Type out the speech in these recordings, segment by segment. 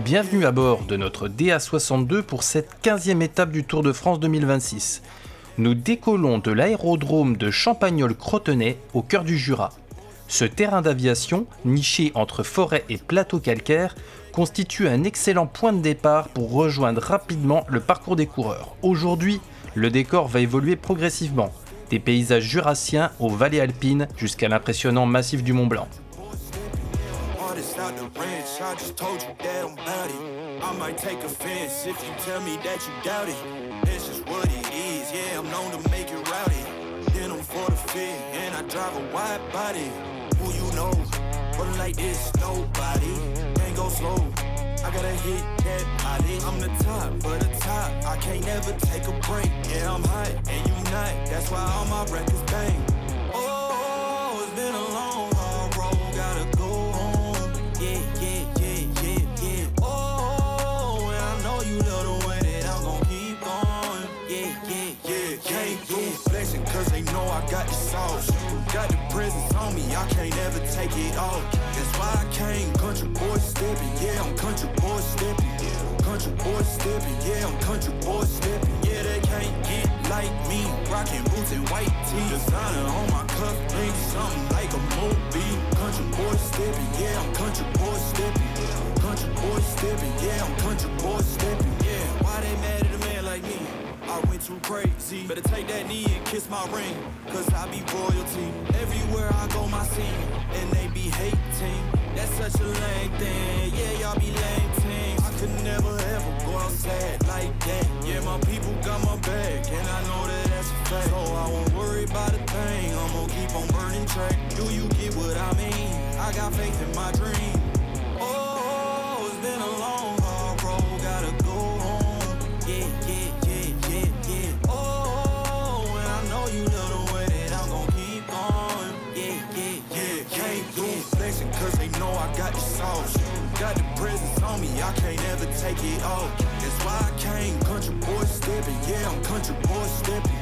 Bienvenue à bord de notre DA62 pour cette 15e étape du Tour de France 2026. Nous décollons de l'aérodrome de Champagnole-Crotenay au cœur du Jura. Ce terrain d'aviation, niché entre forêt et plateau calcaire, constitue un excellent point de départ pour rejoindre rapidement le parcours des coureurs. Aujourd'hui, le décor va évoluer progressivement, des paysages jurassiens aux vallées alpines jusqu'à l'impressionnant massif du Mont Blanc. Out the ranch, I just told you that I'm bout it. I might take offense if you tell me that you doubt it. It's just what it is, yeah, I'm known to make it rowdy. Then I'm for the fit, and I drive a wide body. Who you know, but like this, nobody. Can't go slow, I gotta hit that body. I'm the top of the top, I can't never take a break. Yeah, I'm hot, and you not, that's why all my records bang. Oh, it's been a long, hard road, gotta go. Cause they know I got the sauce. Got the presence on me, I can't ever take it off. That's why I came country boy stepping. Yeah, I'm country boy stepping. Country boy stepping. Yeah, I'm country boy stepping. Yeah, they can't get like me. Rocking boots and white tee. Designer on my cuff, ain't something like a movie. Country boy stepping. Yeah, I'm country boy stepping. Country boy stepping. Yeah, I'm country boy stepping. Yeah, why they mad at a man like me? I went too crazy. Better take that knee and kiss my ring, cause I be royalty. Everywhere I go, my scene, and they be hating. That's such a lame thing. Yeah, y'all be lame team. I could never ever go outside like that. Yeah, my people got my back, and I know that that's a fact. So I won't worry about a thing. I'm gonna keep on burning track. Do you get what I mean? I got faith in my dream. Oh, it's been a long, hard road. Gotta go home. Yeah, yeah. Cause they know I got the sauce. Got the presence on me, I can't ever take it off. That's why I came country boy stepping. Yeah, I'm country boy stepping.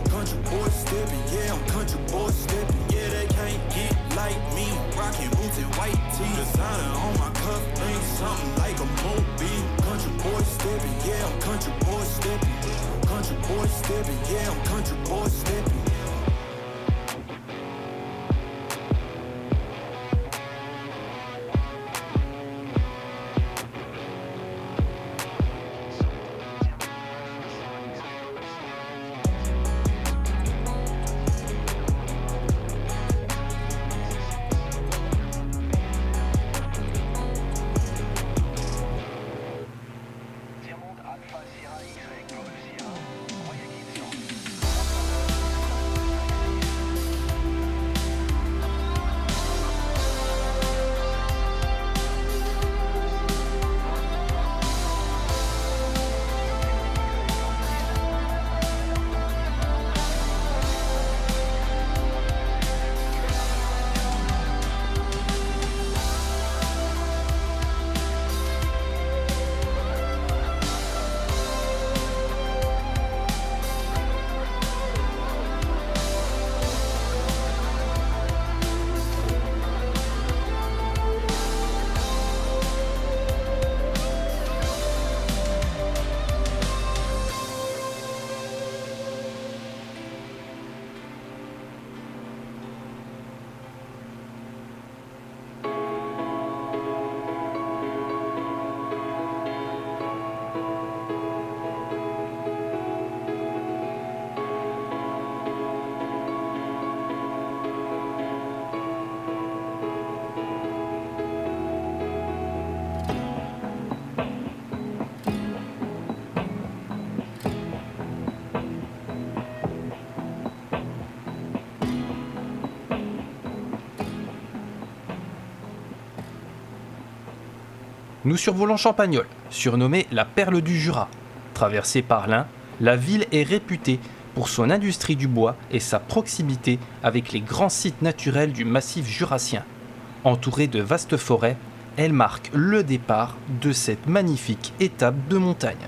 Country boy stepping. Yeah, I'm country boy stepping. Yeah, they can't get like me. Rocking boots and white tee. Designer on my cuff, ain't something like a movie. Country boy stepping. Yeah, I'm country boy stepping. Country boy stepping. Yeah, I'm country boy stepping. Nous survolons Champagnole, surnommée la perle du Jura. Traversée par l'Ain, la ville est réputée pour son industrie du bois et sa proximité avec les grands sites naturels du massif jurassien. Entourée de vastes forêts, elle marque le départ de cette magnifique étape de montagne.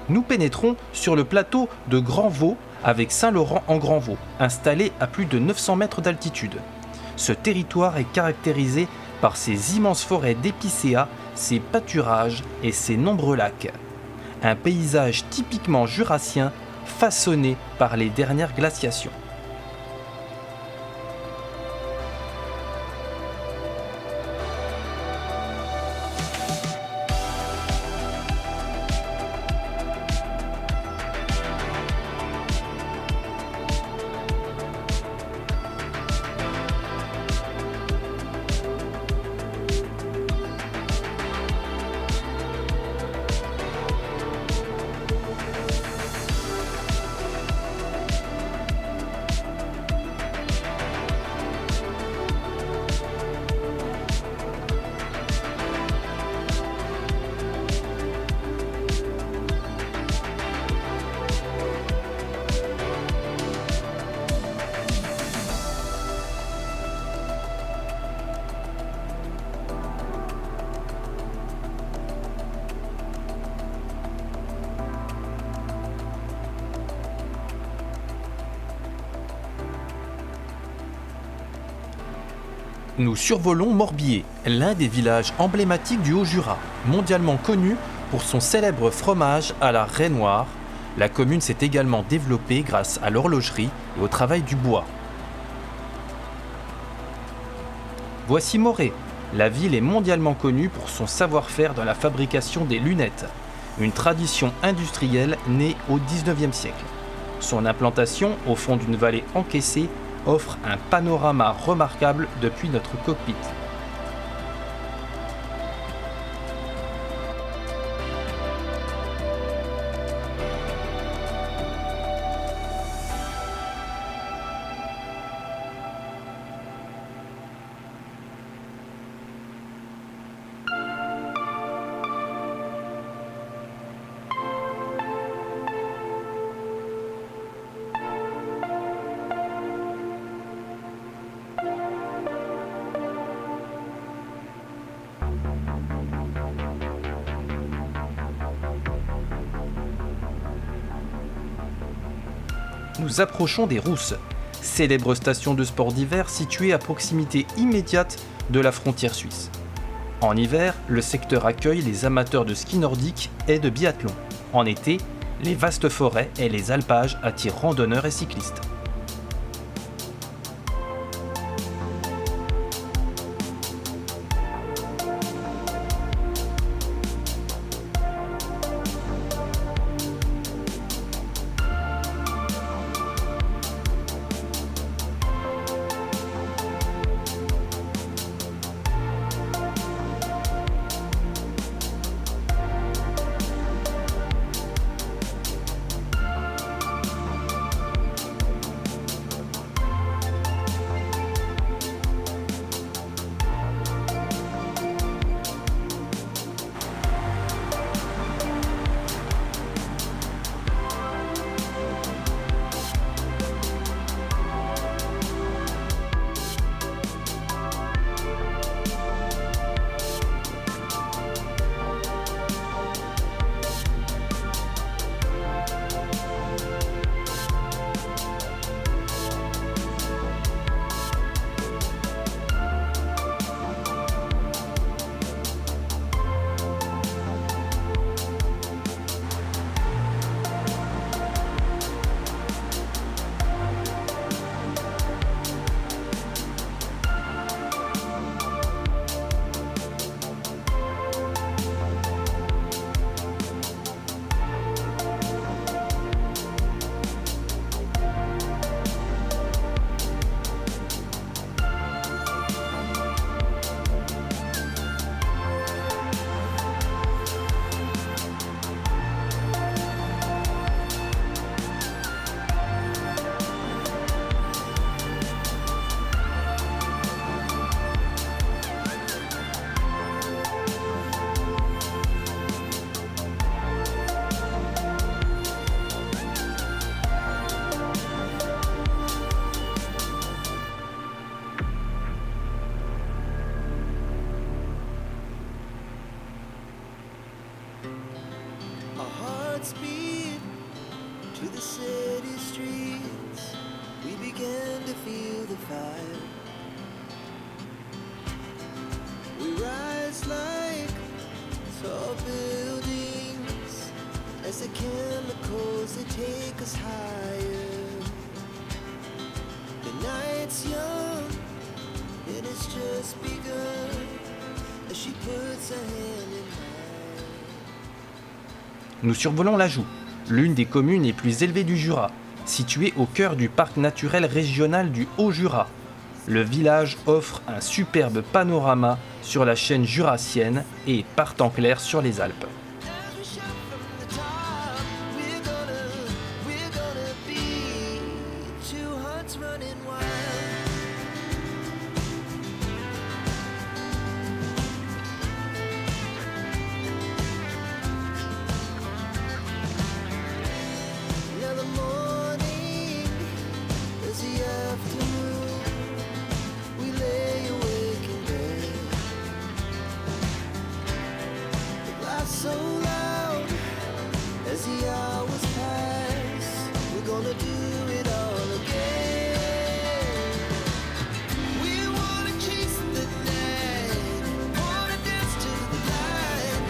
Nous pénétrons sur le plateau de Grand Vaux avec Saint-Laurent en Grand Vaux, installé à plus de 900 mètres d'altitude. Ce territoire est caractérisé par ses immenses forêts d'épicéas, ses pâturages et ses nombreux lacs. Un paysage typiquement jurassien façonné par les dernières glaciations. Nous survolons Morbier, l'un des villages emblématiques du Haut-Jura, mondialement connu pour son célèbre fromage à la raie noire. La commune s'est également développée grâce à l'horlogerie et au travail du bois. Voici Morée. La ville est mondialement connue pour son savoir-faire dans la fabrication des lunettes, une tradition industrielle née au XIXe siècle. Son implantation, au fond d'une vallée encaissée, offre un panorama remarquable depuis notre cockpit. Nous approchons des Rousses, célèbre station de sport d'hiver située à proximité immédiate de la frontière suisse. En hiver, le secteur accueille les amateurs de ski nordique et de biathlon. En été, les vastes forêts et les alpages attirent randonneurs et cyclistes. fire. We rise like tall buildings as the chemicals they take us higher. The night's young and it's just begun as she puts her hand in mine. Nous survolons l'Ajoux, l'une des communes les plus élevées du Jura, située au cœur du parc naturel régional du Haut-Jura. Le village offre un superbe panorama sur la chaîne jurassienne et par temps clair sur les Alpes. So loud as the hours pass, we're gonna do it all again. We wanna chase the night, wanna dance to the light,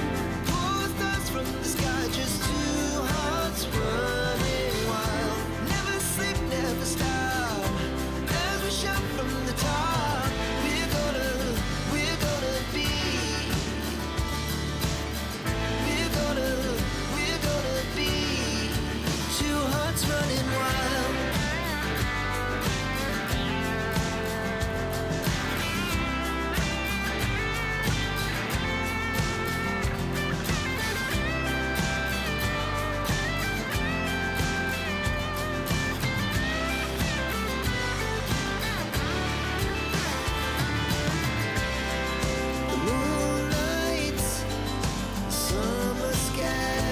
pull the stars from the sky, just two hearts running wild. Never sleep, never stop, as we shout from the top. We're gonna be. We're gonna be two hearts running wild. The moonlight, summer sky,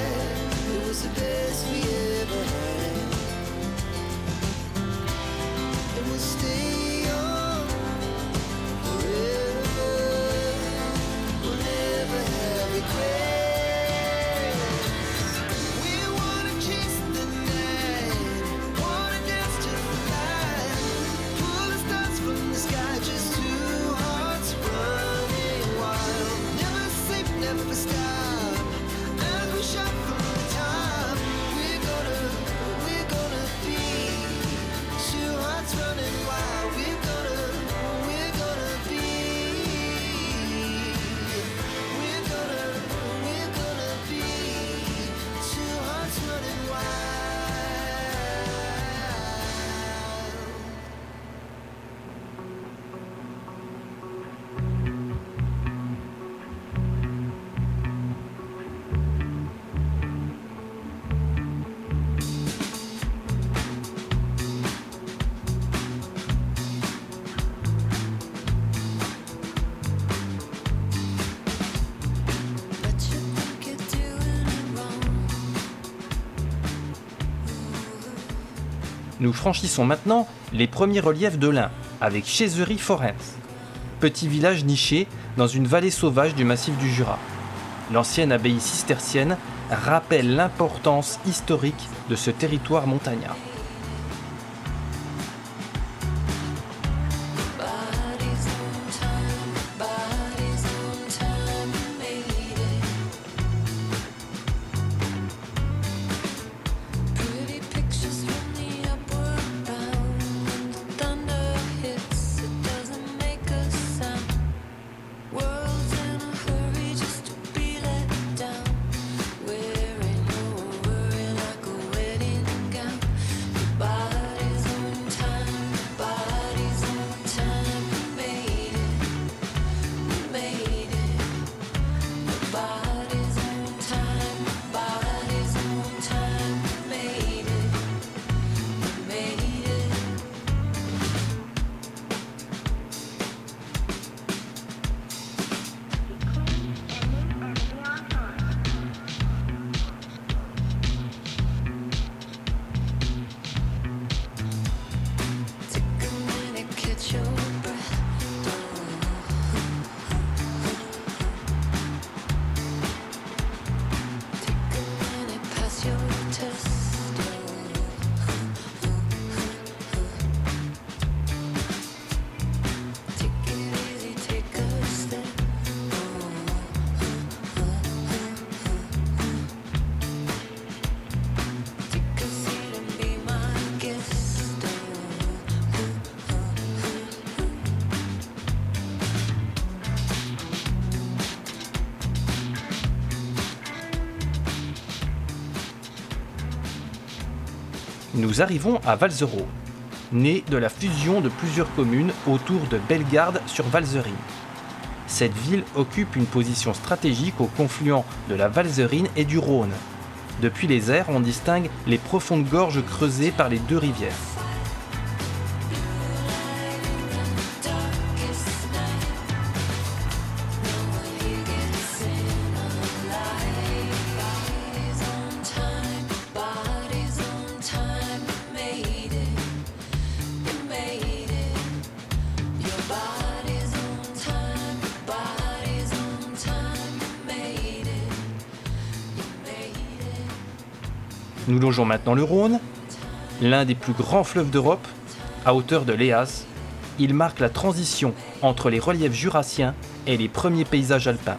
it was the best we ever had. And we'll stay on forever. We'll never have regrets. We wanna chase the night, wanna dance to the light, pull the stars from the sky, just two hearts running wild. Never sleep, never stop, as we shout from the top. We're gonna be two hearts running wild. We're gonna be. We're gonna be two hearts running wild. But you think you're doing it wrong. Nous franchissons maintenant les premiers reliefs de l'Ain, avec Chézerie-Forens, petit village niché dans une vallée sauvage du massif du Jura. L'ancienne abbaye cistercienne rappelle l'importance historique de ce territoire montagnard. Bodies on time, made it. Pretty pictures from the upward bound. When the thunder hits, it doesn't make a sound. World's in a hurry just to be let down. Wearing your worry like a wedding gown. Nous arrivons à Valzeraux, né de la fusion de plusieurs communes autour de Bellegarde sur Valzerine. Cette ville occupe une position stratégique au confluent de la Valzerine et du Rhône. Depuis les airs, on distingue les profondes gorges creusées par les deux rivières. Nous longeons maintenant le Rhône, l'un des plus grands fleuves d'Europe, à hauteur de l'Eas. Il marque la transition entre les reliefs jurassiens et les premiers paysages alpins.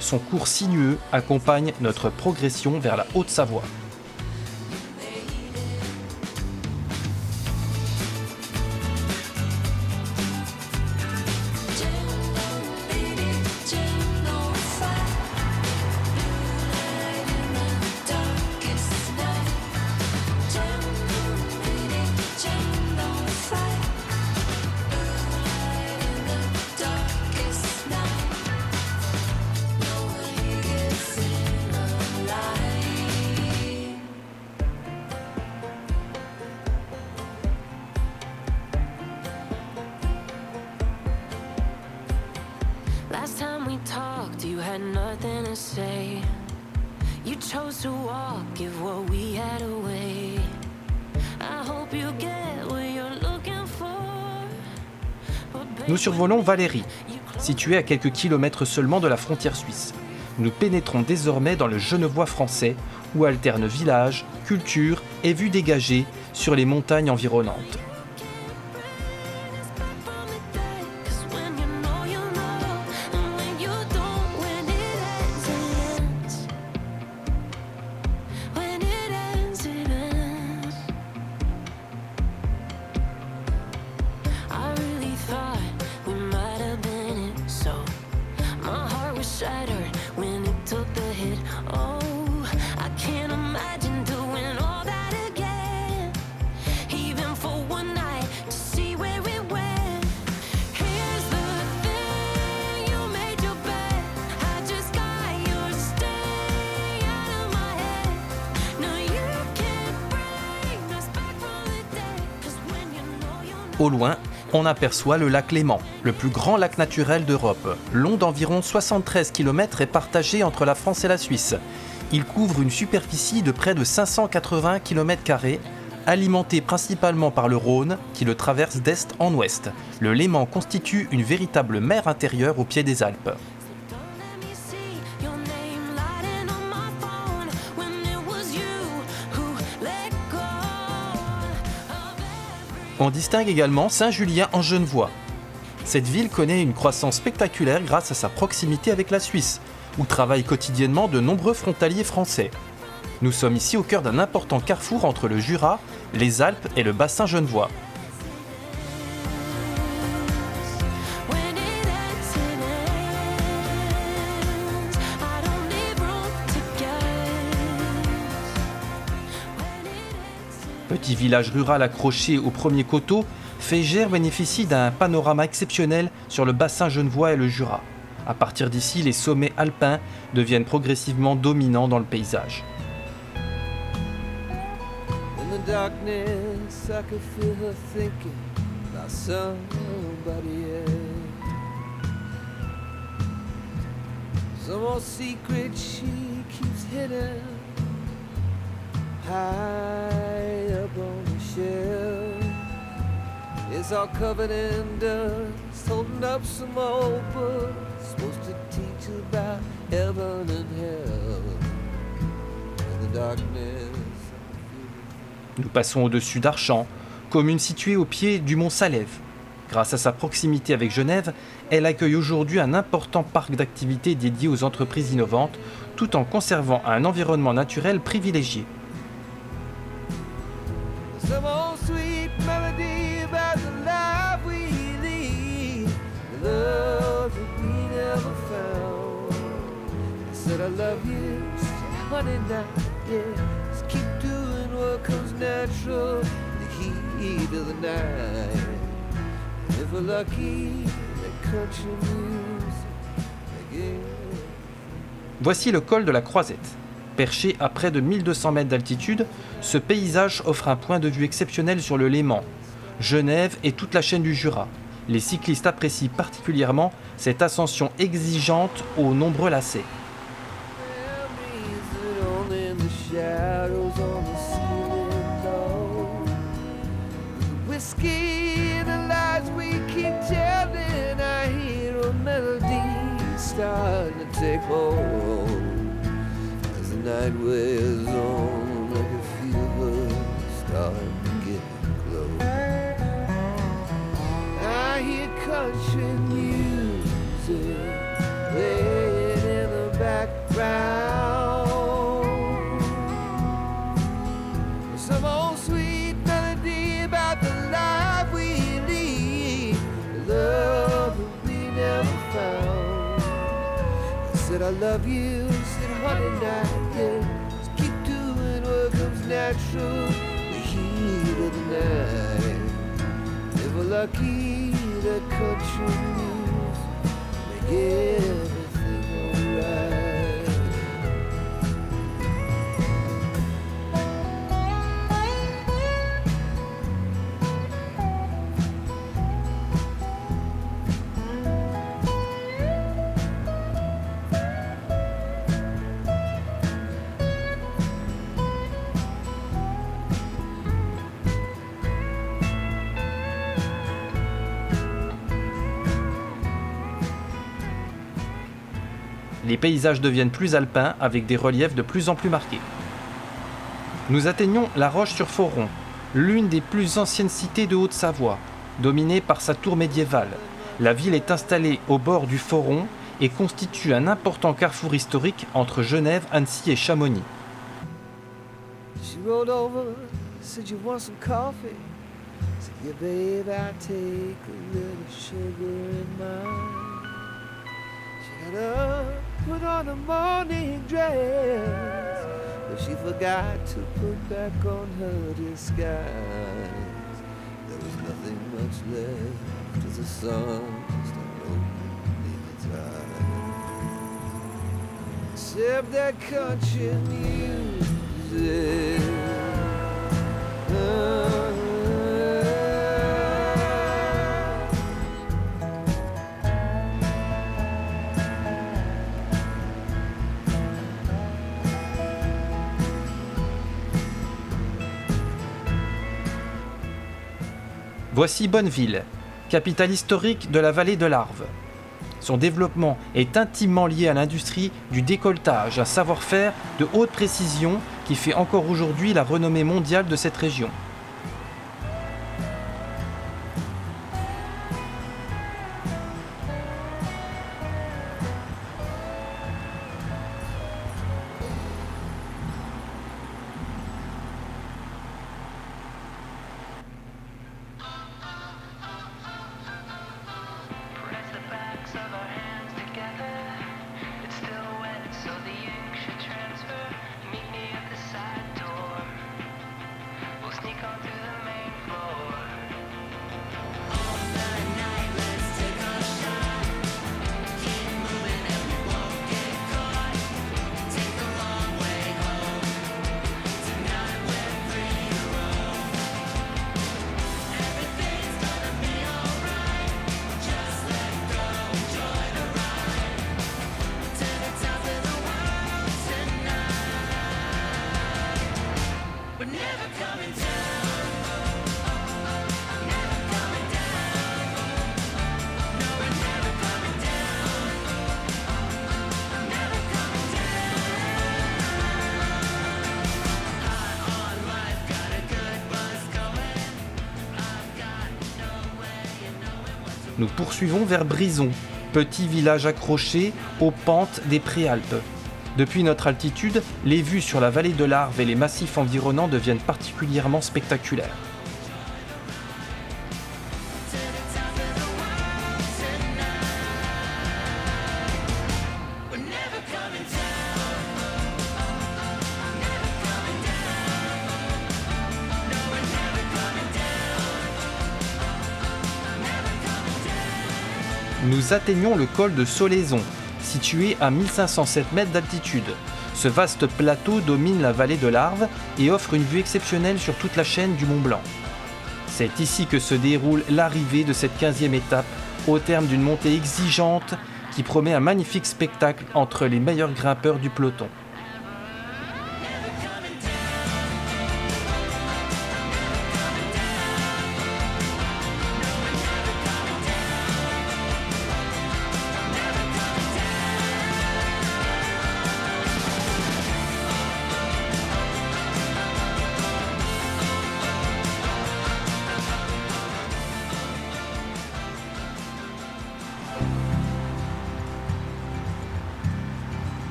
Son cours sinueux accompagne notre progression vers la Haute-Savoie. Last time we talked, you had nothing to say. You chose to walk, give what we had away. I hope you get what you're looking for. Nous survolons Valéry, située à quelques kilomètres seulement de la frontière suisse. Nous pénétrons désormais dans le Genevois français, où alternent village, culture et vue dégagée sur les montagnes environnantes. Au loin, on aperçoit le lac Léman, le plus grand lac naturel d'Europe. Long d'environ 73 km et partagé entre la France et la Suisse. Il couvre une superficie de près de 580 km², alimenté principalement par le Rhône, qui le traverse d'est en ouest. Le Léman constitue une véritable mer intérieure au pied des Alpes. On distingue également Saint-Julien-en-Genevois. Cette ville connaît une croissance spectaculaire grâce à sa proximité avec la Suisse, où travaillent quotidiennement de nombreux frontaliers français. Nous sommes ici au cœur d'un important carrefour entre le Jura, les Alpes et le bassin genevois. Petit village rural accroché au premier coteau, Fégère bénéficie d'un panorama exceptionnel sur le bassin genevois et le Jura. À partir d'ici, les sommets alpins deviennent progressivement dominants dans le paysage. High up on the shelf, it's all covered in dust, holding up some old book, supposed to teach about heaven and hell, and the darkness. Nous passons au-dessus d'Archamps, commune située au pied du mont Salève. Grâce à sa proximité avec Genève, elle accueille aujourd'hui un important parc d'activités dédié aux entreprises innovantes, tout en conservant un environnement naturel privilégié. Some old sweet melody about the life we lead, the love that we never found. I said I love you, honey, now, yeah. Just keep doing what comes natural, the heat of the night. And if we're lucky, that country music again. Voici le col de la Croisette. Perché à près de 1200 mètres d'altitude, ce paysage offre un point de vue exceptionnel sur le Léman, Genève et toute la chaîne du Jura. Les cyclistes apprécient particulièrement cette ascension exigeante aux nombreux lacets. Night wears on, I can feel her starting to get close. I hear country music playing in the background. Some old sweet melody about the life we lead, the love that we never found. I said I love you, said honey night. Just keep doing what comes natural, the heat of the night. If we're lucky, the country music make everything alright. Les paysages deviennent plus alpins avec des reliefs de plus en plus marqués. Nous atteignons La Roche-sur-Foron, l'une des plus anciennes cités de Haute-Savoie, dominée par sa tour médiévale. La ville est installée au bord du Foron et constitue un important carrefour historique entre Genève, Annecy et Chamonix. She rolled over, said you want some coffee. Said yeah babe, I'll take a little sugar in mine. She got up, put on a morning dress, but she forgot to put back on her disguise. There was nothing much left as the sun started opening its eyes, except that country music. Voici Bonneville, capitale historique de la vallée de l'Arve. Son développement est intimement lié à l'industrie du décolletage, un savoir-faire de haute précision qui fait encore aujourd'hui la renommée mondiale de cette région. Nous poursuivons vers Brison, petit village accroché aux pentes des Préalpes. Depuis notre altitude, les vues sur la vallée de l'Arve et les massifs environnants deviennent particulièrement spectaculaires. nous atteignons le col de Solaison, situé à 1507 mètres d'altitude. Ce vaste plateau domine la vallée de l'Arve et offre une vue exceptionnelle sur toute la chaîne du Mont Blanc. C'est ici que se déroule l'arrivée de cette 15e étape, au terme d'une montée exigeante qui promet un magnifique spectacle entre les meilleurs grimpeurs du peloton.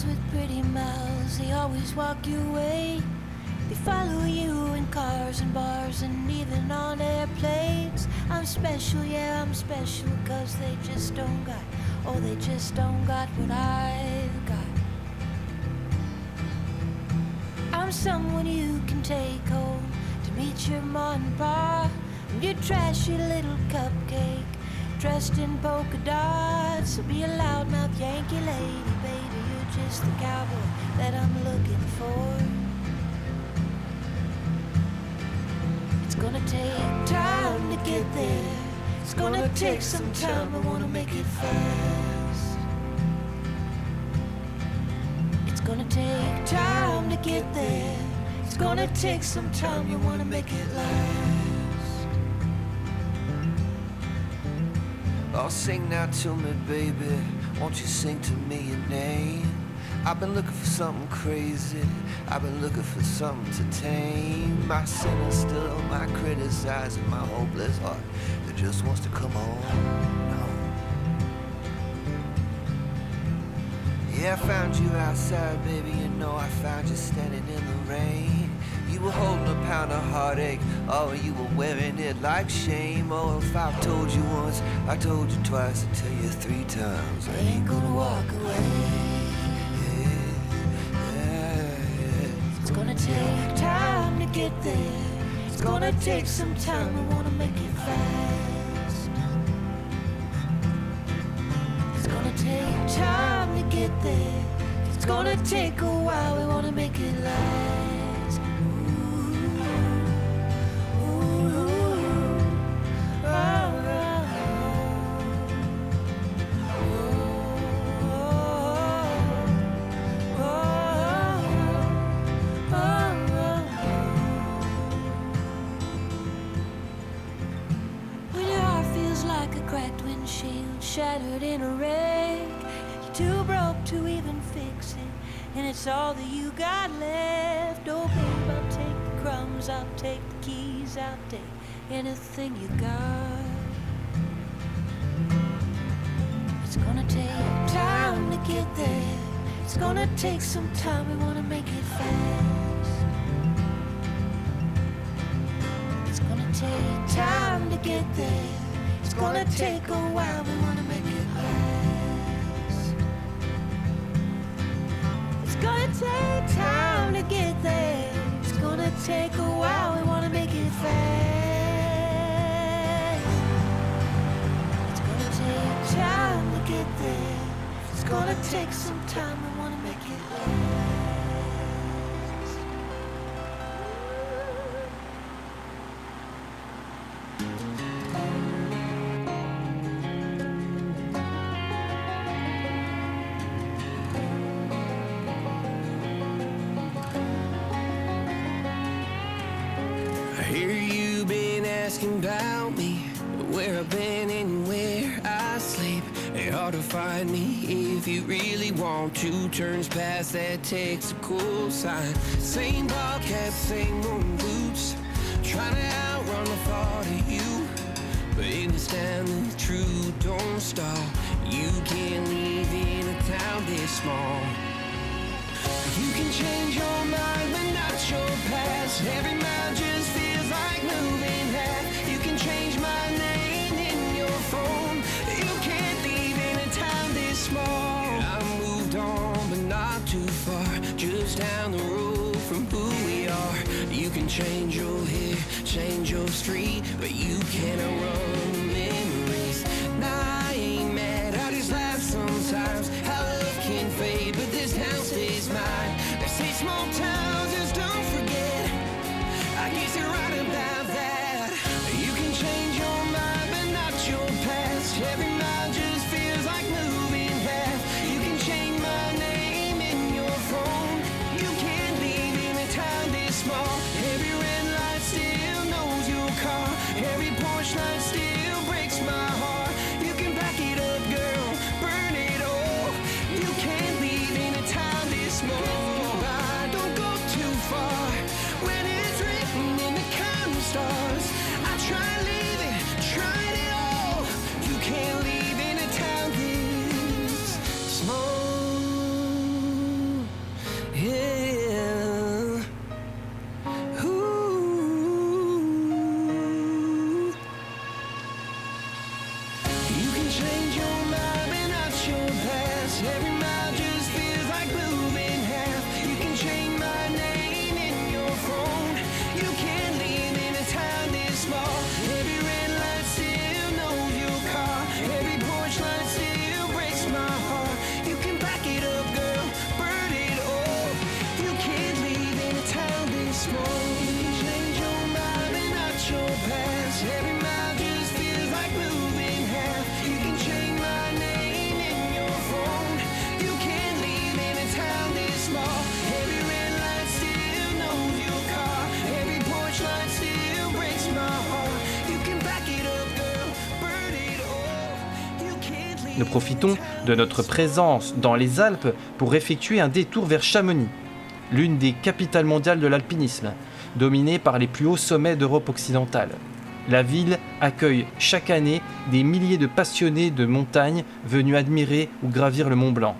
With pretty mouths, they always walk your way. They follow you in cars and bars and even on airplanes. I'm special, yeah, I'm special, cause they just don't got, oh, they just don't got what I've got. I'm someone you can take home to meet your mom and pa, your trashy little cupcake dressed in polka dots. So be a loudmouth Yankee lady, baby, you're just the cowboy that I'm looking for. It's gonna take time to get there. It's gonna take some time, I wanna make it fast. It's gonna take time to get there. It's gonna take some time, you wanna make it last. Oh, sing now to me, baby. Won't you sing to me your name? I've been looking for something crazy. I've been looking for something to tame my sinner still, my criticizing, my hopeless heart that just wants to come home. Yeah, I found you outside, baby. You know I found you standing in the rain. You were holding a pound of heartache. Oh, you were wearing it like shame. Oh, if I've told you once, I told you twice, I tell you 3 times, I ain't gonna walk away. It's gonna take time to get there. It's gonna take some time, I wanna make it fast. It's gonna take time to get there. It's gonna take a while, we wanna make it last. Shattered in a wreck, you're too broke to even fix it, and it's all that you got left. Oh babe, I'll take the crumbs, I'll take the keys, I'll take anything you got. It's gonna take time to get there. It's gonna take some time, we wanna make it fast. It's gonna take time to get there. It's gonna take a while, we wanna make it last. It's gonna take time to get there. It's gonna take a while, we wanna make it fast. It's gonna take time to get there. It's gonna take some time, we wanna make it last. About me, where I've been and where I sleep. It's hard to find me if you really want to. Turns past that takes a cool sign. Same ball cap, same moon boots. Trying to outrun the thought of you, but understand the truth don't stop. You can't live in a town this small. You can change your mind, but not your past. Every mile just feels like moving half. You can change my name in your phone. You can't live in a town this small. I moved on, but not too far. Just down the road from who we are. You can change your hair, change your street, but you can't run memories. Nah, I ain't mad, I just laugh sometimes. How love can fade, but this town stays mine. They say small towns just don't forget. I guess you're right about that. You can change your mind, but not your past. Every mile just feels like moving half. You can change my name in your phone. You can't leave in a town this small. Every red light still knows your car. Every Porsche light still breaks my heart. You can back it up, girl, burn it all. You can't leave in a town this small. Don't go too far when it's written in the counting stars. I tried leaving, tried it all. You can't leave in a town this small. Yeah. Ooh. You can change your mind, but not your past. Every mile just feels like moving half. You can change my name in your phone. You can't leave in a town this small. Every red light still knows your car. Every porch light still breaks my heart. You can back it up, girl, burn it all. You can't leave in a town this small. You can change your mind, but not your past. Every mile just feels like moving half. You can change my name in your phone. You can't leave in a town this small. Every red light still knows your car. Every porch light still breaks my heart. You can back it up, girl, burn it all. You can't leave. Nous profitons de notre présence dans les Alpes pour effectuer un détour vers Chamonix, l'une des capitales mondiales de l'alpinisme, dominée par les plus hauts sommets d'Europe occidentale. La ville accueille chaque année des milliers de passionnés de montagne venus admirer ou gravir le Mont Blanc.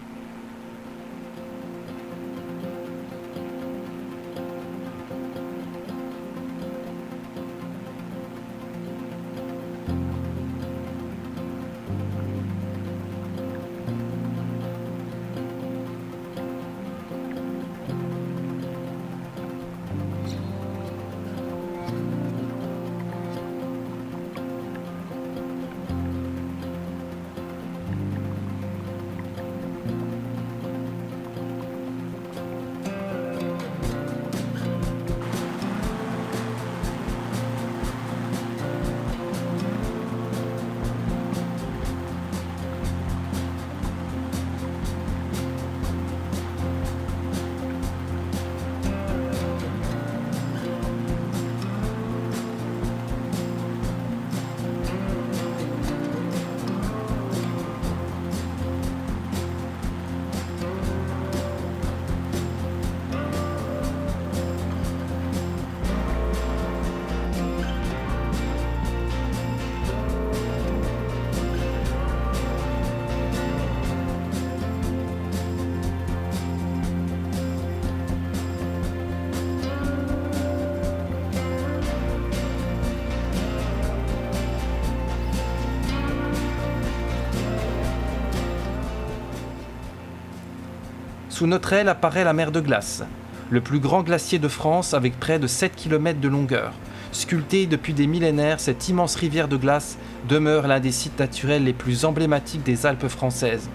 Sous notre aile apparaît la mer de glace, le plus grand glacier de France avec près de 7 km de longueur. Sculptée depuis des millénaires, cette immense rivière de glace demeure l'un des sites naturels les plus emblématiques des Alpes françaises,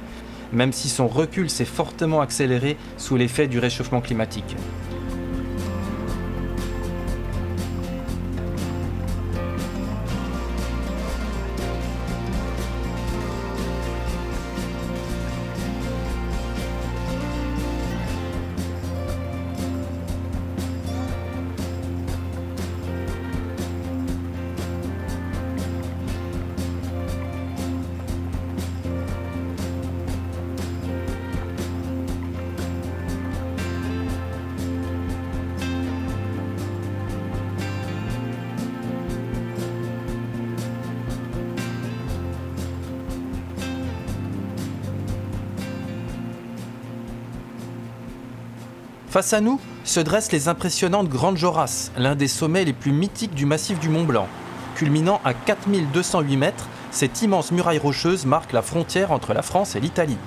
même si son recul s'est fortement accéléré sous l'effet du réchauffement climatique. Face à nous se dressent les impressionnantes Grandes Jorasses, l'un des sommets les plus mythiques du massif du Mont Blanc. Culminant à 4208 mètres, cette immense muraille rocheuse marque la frontière entre la France et l'Italie.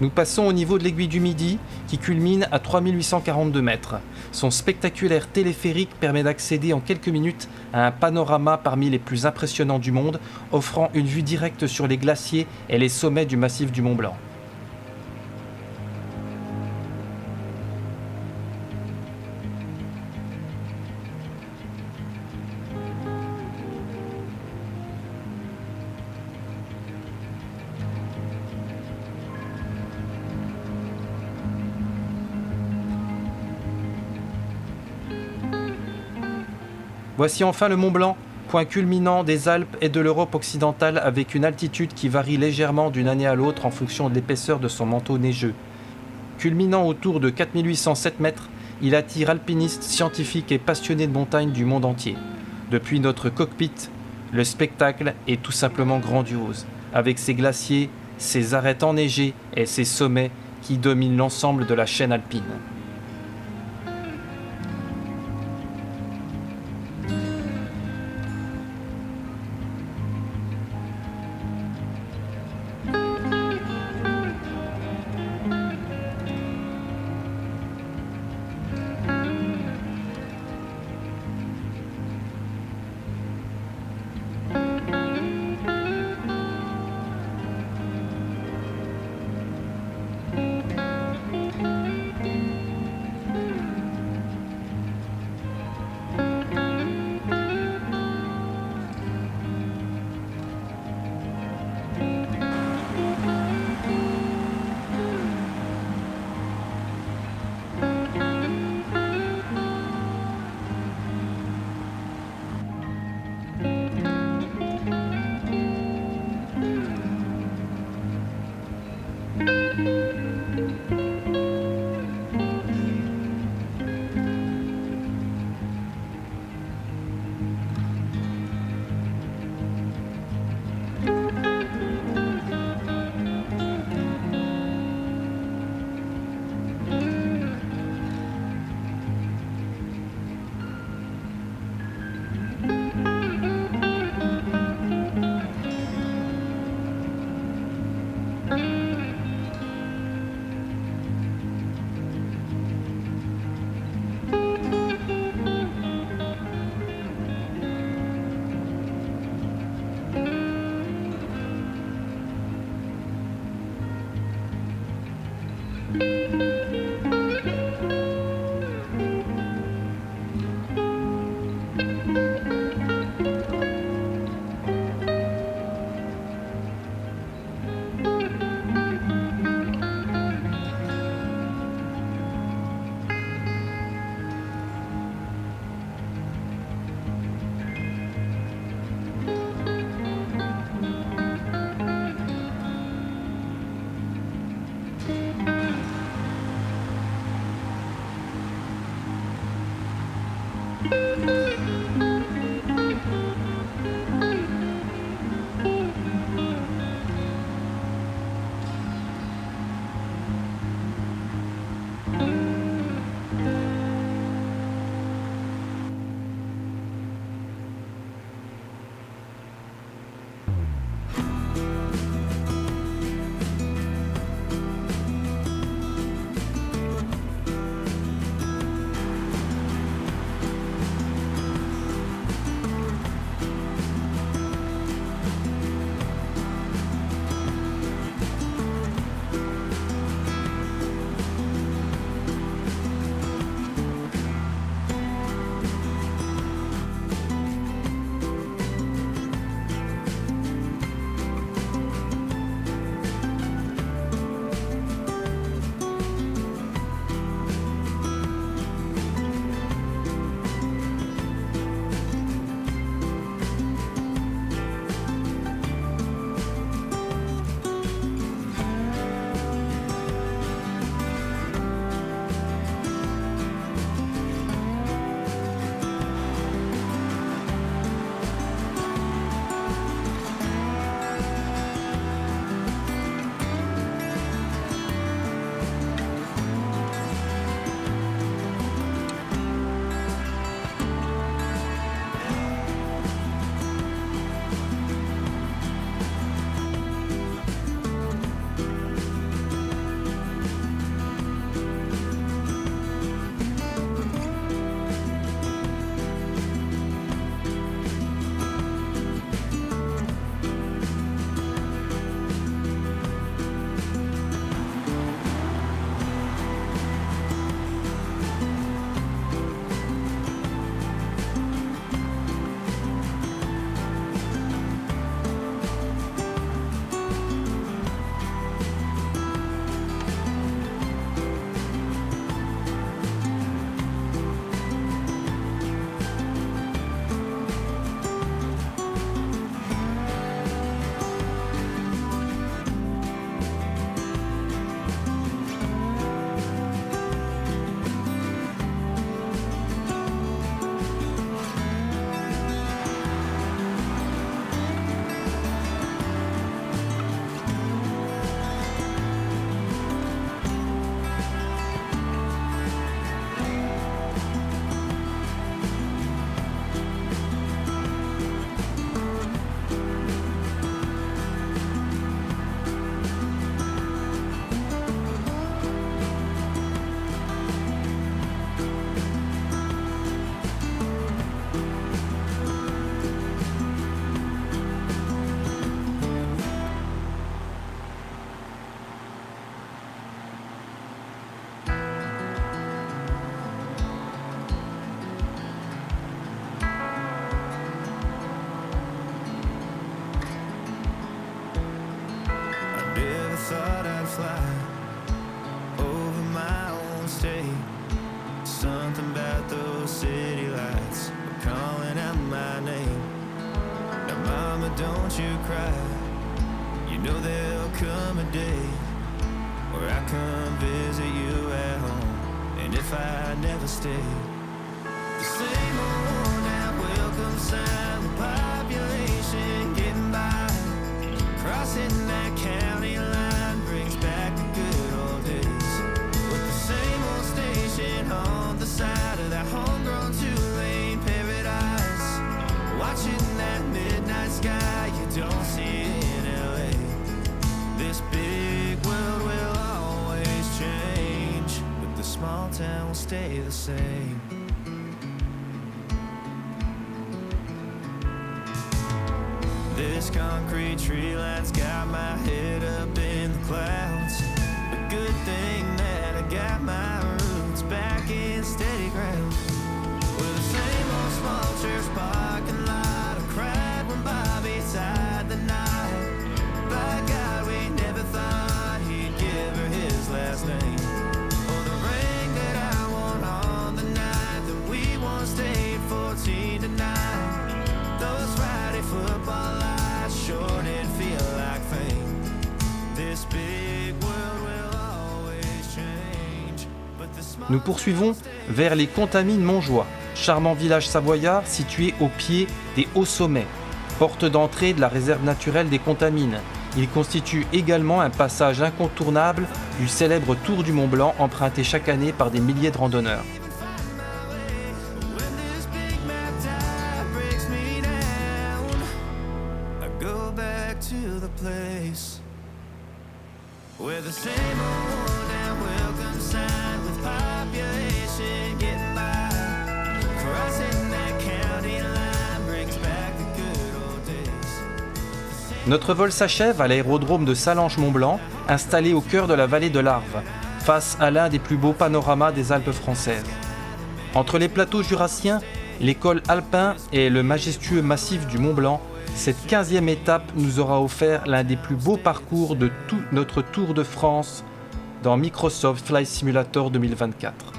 Nous passons au niveau de l'aiguille du Midi, qui culmine à 3842 mètres. Son spectaculaire téléphérique permet d'accéder en quelques minutes à un panorama parmi les plus impressionnants du monde, offrant une vue directe sur les glaciers et les sommets du massif du Mont Blanc. Voici enfin le Mont Blanc, point culminant des Alpes et de l'Europe occidentale avec une altitude qui varie légèrement d'une année à l'autre en fonction de l'épaisseur de son manteau neigeux. Culminant autour de 4807 mètres, il attire alpinistes, scientifiques et passionnés de montagne du monde entier. Depuis notre cockpit, le spectacle est tout simplement grandiose, avec ses glaciers, ses arêtes enneigées et ses sommets qui dominent l'ensemble de la chaîne alpine. don't you cry. You know there'll come a day where I come visit you at home. And if I never stay, the same old now welcome sign with population getting by. Crossing that county line brings back the good old days. With the same old station on the side of that homegrown two-lane paradise. Watching that midnight sky you don't see in LA. This big world will always change, but the small town will stay the same. This concrete tree line's got my head up in the clouds. A good thing that I got my roots back in steady ground. With the same old small church parking lot, I cried when Bobby tied the knot. By God, we never thought he'd give her his last name. Or the ring that I won on the night that we once stayed 14 tonight. Those Friday football lights sure did feel like fame. This big world will always change, but the small. Nous poursuivons vers les Contamines Montjoie, charmant village savoyard situé au pied des hauts sommets, porte d'entrée de la réserve naturelle des Contamines. Il constitue également un passage incontournable du célèbre Tour du Mont-Blanc emprunté chaque année par des milliers de randonneurs. When this big mad tide breaks me down, I go back to the place where the same old and welcome sign with population getting by. Crossing that county line brings back the good old days. Notre vol s'achève à l'aérodrome de Sallanches-Mont-Blanc, installé au cœur de la vallée de l'Arve, face à l'un des plus beaux panoramas des Alpes françaises. Entre les plateaux jurassiens, les cols alpins et le majestueux massif du Mont-Blanc, cette 15e étape nous aura offert l'un des plus beaux parcours de tout notre Tour de France dans Microsoft Flight Simulator 2024.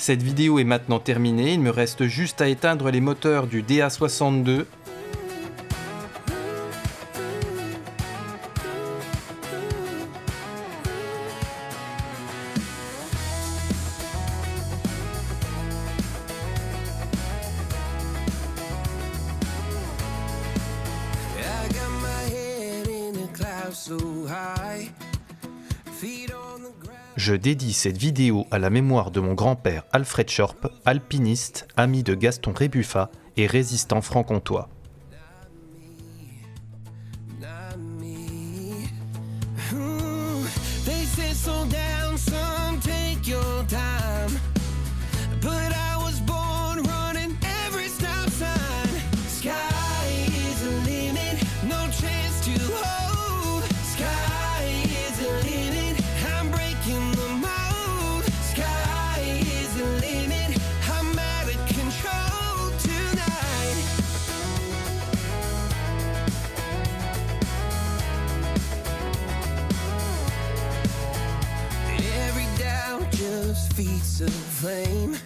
Cette vidéo est maintenant terminée, il me reste juste à éteindre les moteurs du DA62. I got my head in a cloud so high, feet on the ground. Je dédie cette vidéo à la mémoire de mon grand-père Alfred Schorp, alpiniste, ami de Gaston Rébuffat et résistant franc-comtois. Not me. They say slow down, son, take your time. But I was born running every stop sign. Sky is the limit, no chance to hold. Sky is the limit, I'm breaking the mold. Sky is the limit, I'm out of control tonight. Every doubt just feeds a flame.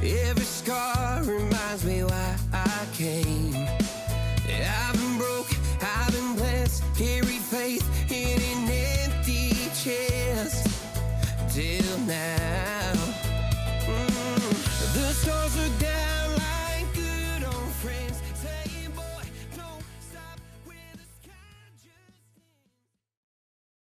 Every scar reminds me why I came. I've been broke, I've been blessed, carried faith in an empty chest till now. The stars are down.